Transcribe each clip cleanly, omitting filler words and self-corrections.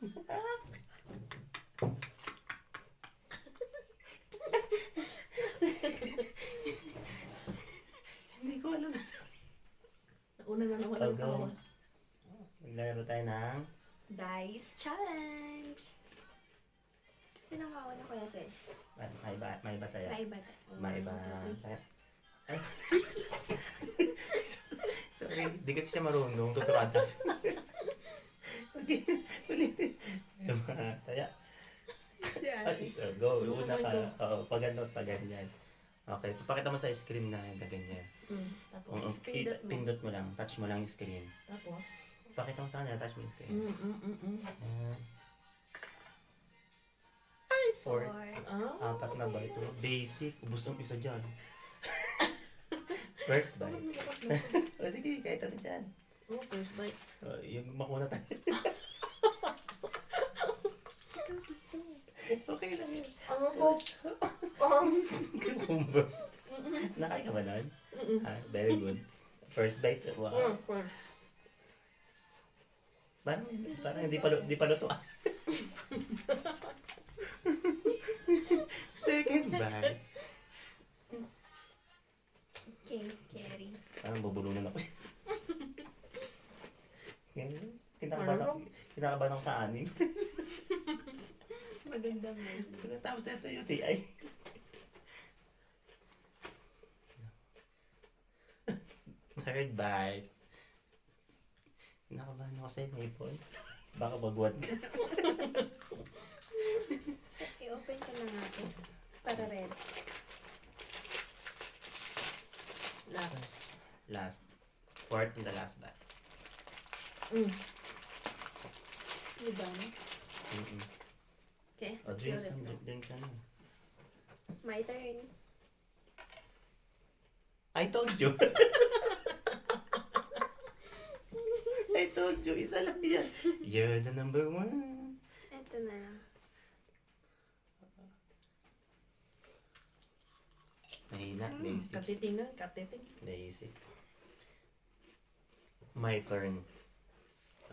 Hindi ko alam. Nauna na naman ang tawa. Maglaro tayo ng Dice Challenge! Sino ang mauna, Kuya Sel? may iba tayo. May iba. May iba. Ay. Sorry, di kasi siya marunong. Tuturuan tayo. Okay, ulitin. May iba tayo. Okay, go. Una ka. Oo, pag ano, pag ganyan. Okay, papakita mo sa screen na gaganyan. Tapos, Pindot mo. Pindot mo lang. Touch mo lang yung screen. tapos. Pakita mo sa kanila, touch mo yung screen. Ayan. Ay, 4. Ah, Apat na ba ito? Basic. Ubus ng isa dyan. First bite. O sige, kahit ano dyan. oh, first bite. Yung makuna tayo. Okay lang yun. Ano ko? Cucumber. Nakain ka ba nun? Very good. First bite. Wow. First. Parang hindi pa luto. Second bite. Okay, carry. Parang bubulunan ako. Kinakabahan ako sa anim. Maganda mo. Tapos ito yung UTI. Third bite. Kinakabahan ako sa'yo, Maple. Baka bagwat ka. I-open ka na natin. Para red. Last. Fourth and the last bite. You done? Okay, O, let's go, drinks let's go. Drink ka na. My turn. I told you. I told you. Isa lang yan. You're the number one. Ito na lang. Mahina. Basic. Katiting na, katiting. Basic. My turn.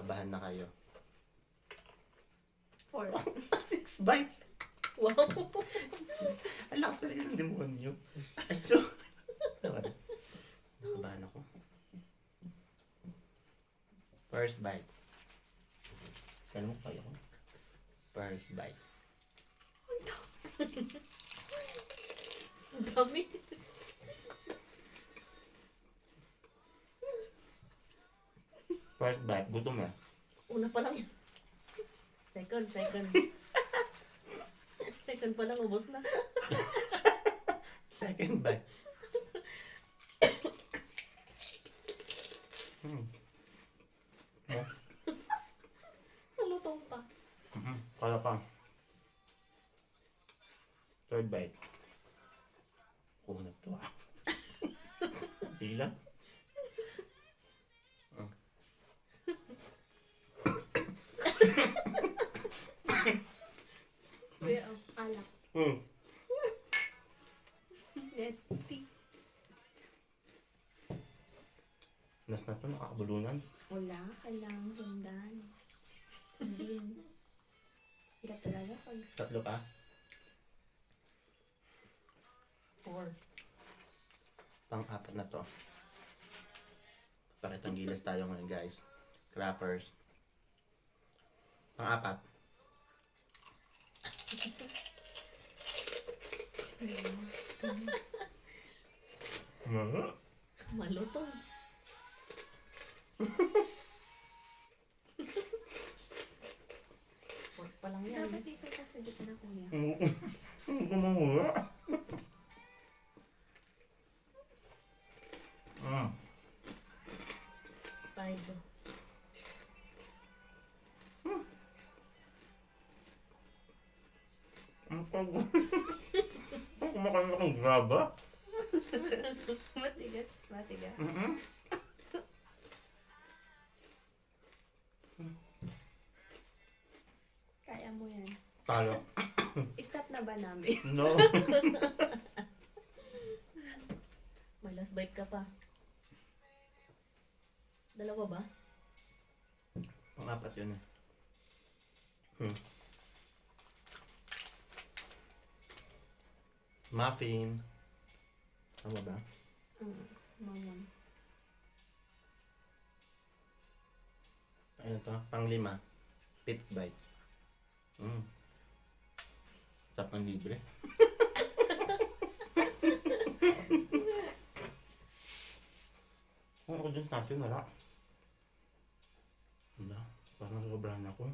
Kabahan na kayo. 4. 6 bites. Wow! Ang lakas talaga ng demonyo. So, nakabahan ako. First bite. Kala mo kaya ko? First bite. Ang dami. First bite. Gutom na. Una pa lang yan. Second. Second pa lang, ubos na. Second bite. Malutong pa. Kala pa. Third bite. Kunap to ah. Tila. Kuya, alak. Nesty. Last na to, nakakabulunan. Wala ka lang, sundan. Hindi. Hirap talaga pag... Tatlo pa. 4. Pang-apat na to. Pakitang gilas tayo ngayon guys. Crappers. Pang-apat. Malutong. Pork pa lang yan. Dapat dito ka sa gitna, kuya. Hindi ko mahuha. Five. Ang pag... Kumakain akong graba. Matigas. Kaya mo yan. Talo. Stop na ba namin? No. May last bite ka pa. Dalawa ba? Pang-apat yun eh. Muffin. Tama ba? Mamon. Ano to? Pang-5. Pit bite. Tap ng libre. Kung ako dyan natin, wala. Wala. Parang sobrahan ako.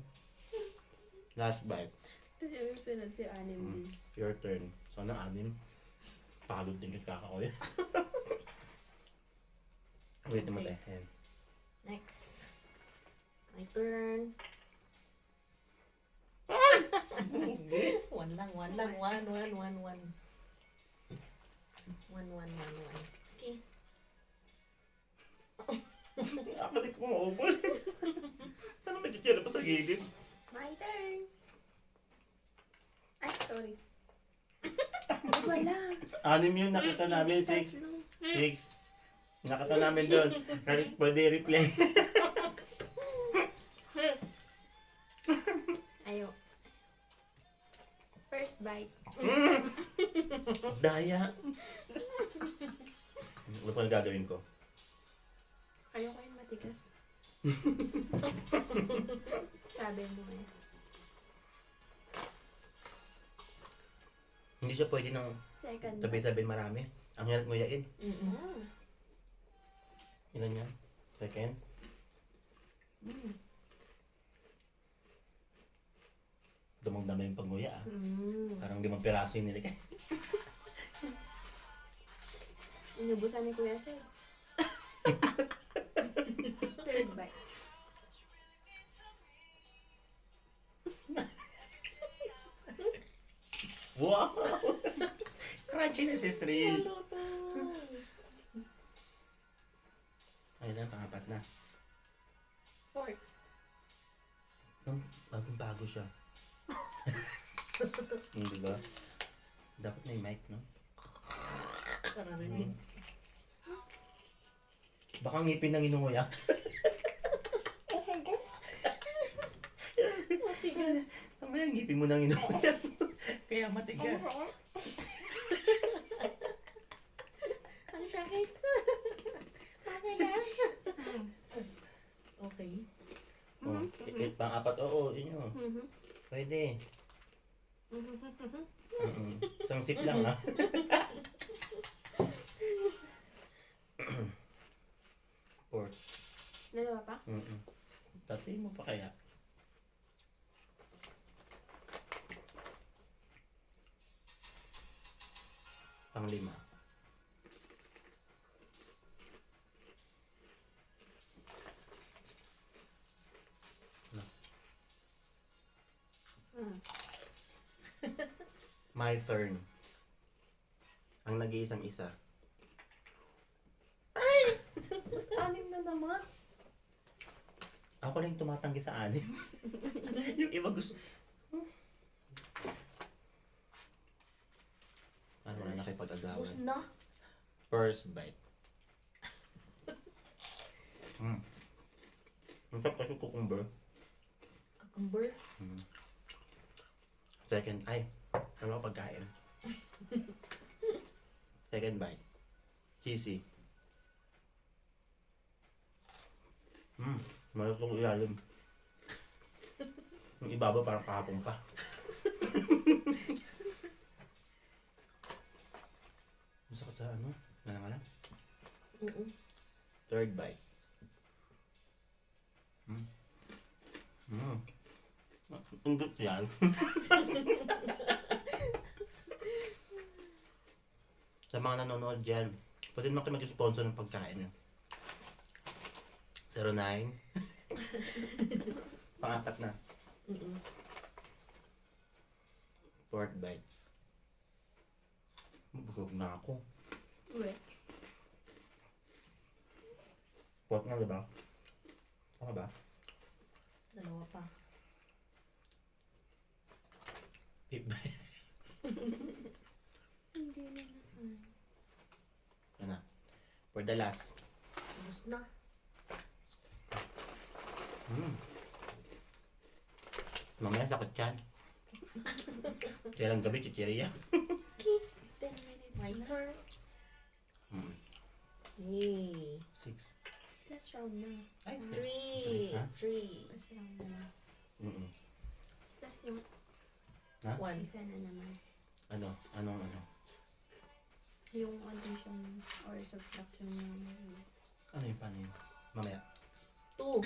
Last bite. Tapos yung sunod si Anim din. Your turn. So, na 6. Pagod din yung kakakoy. Wait mo Okay. tayo. Next. My turn. One lang. One. Okay. Ako din ko maubos. Ano may titira pa sa gilid? My turn! Ay, sorry. Wala. 6 yung nakita namin. 6. 6. Nakita namin doon. Pwede replay. Ayo. First bite. Daya. Ano pa gagawin ko? Ayoko yung matigas. Sabi mo eh. Hindi siya pwede nang Second bite. tabi-tabi marami. Ang hirap nguyain. Mm. Ilan yan? Second? Dumang-dama yung panguya ah. Parang 5 piraso yung nilikay. Inubusan ni Kuya Sir. Third bite. Wow! Crunchy na si Street. Luto. Ayun na, pangapat na. Fourth. Bagong-bago siya. Hindi ba? Dapat may mic, no? Para rinig. Baka ngipin ng inunguya. Matigas. Mamaya ngipin mo ng inunguya. Kaya matigas. Ang sakit. Okay lang. Okay. Oh, pang-apat, oo, yun yun. Pwede. Isang sip lang, ha? Fourth. Dalawa pa? Tatay mo pa kaya? Pang-5. My turn. Ang nag-iisang isa. Ay! 6 na naman. Ako lang yung tumatanggi sa 6. Yung iba gusto. Ano na nakipag-agawan. Bus na. First bite. Ang sarap kasi cucumber. Cucumber. Second, ay, ano ka pagkain? Second bite. Cheesy. Malutong ilalim. Yung ibaba parang kahapon pa. Masakit sa ano? Ngalang-ngalang. Third bite. Undot yan. Sa mga nanonood dyan, pwede naman kayo mag-sponsor ng pagkain. 09. Pang-apat na. Fourth bite. Busog na ako. Uwe. Fourth na, diba? Tama ba? Dalawa pa. Fifth bite. Hindi na naman. Yan na. For the last. Bus na. Mamaya sakit yan. Kaya lang gabi, chichirya. Okay. 10 minutes My na. turn. Yay. 6. Last round na. Ay, 3. Ha? 3. Last round na. Mm-mm. Tapos yung 1. isa na naman. Anong? Yung addition or subtraction ng Ano yung paano yun? Mamaya. 2.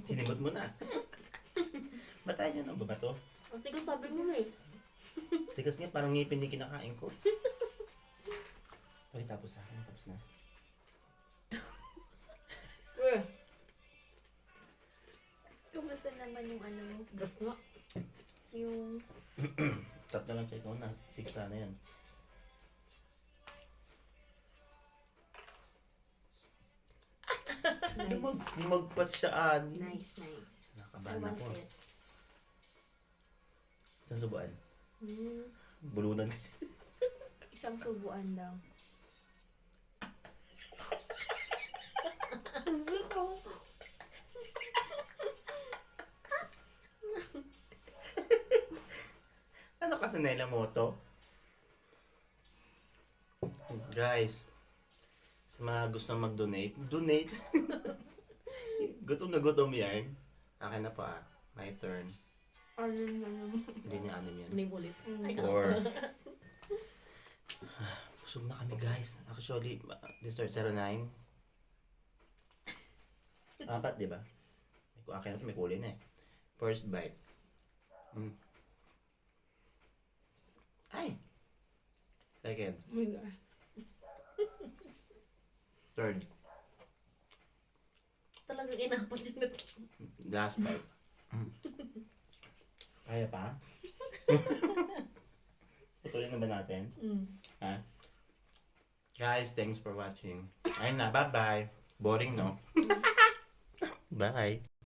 Sinimot mo na. Batayan nyo ng baba to. Ang tigas sabi mo eh. Tigas nga, parang ngipin ni kinakain ko. Okay, tapos na. Tapos na. Eh. Kumusta naman yung ano mo? Gas nga. Yung Tap na lang check ko na. 6 na yan. nice. Magpas siya, Ani. Nice. Nakabahan One ako. is. Saan subuan? Hmm, Bulunan. isang subuan daw. Ano kasi Nela Moto? Guys, sa mga gustong mag-donate, donate. Gutom na gutom yan. Akin na pa. My turn. Ano. Hindi niya anim yan. Ano yung ulit? Ay, Or, busog na kami guys. Actually, dessert 09. 4, di ba? Akin na may kulay na eh. First bite. Ay! Second. Oh my God. Third. Talagang inapat yung Last bite. Kaya pa? Tutuloy na ba natin? Ha? Guys, thanks for watching. Ayun na, bye-bye. Boring, no? Bye.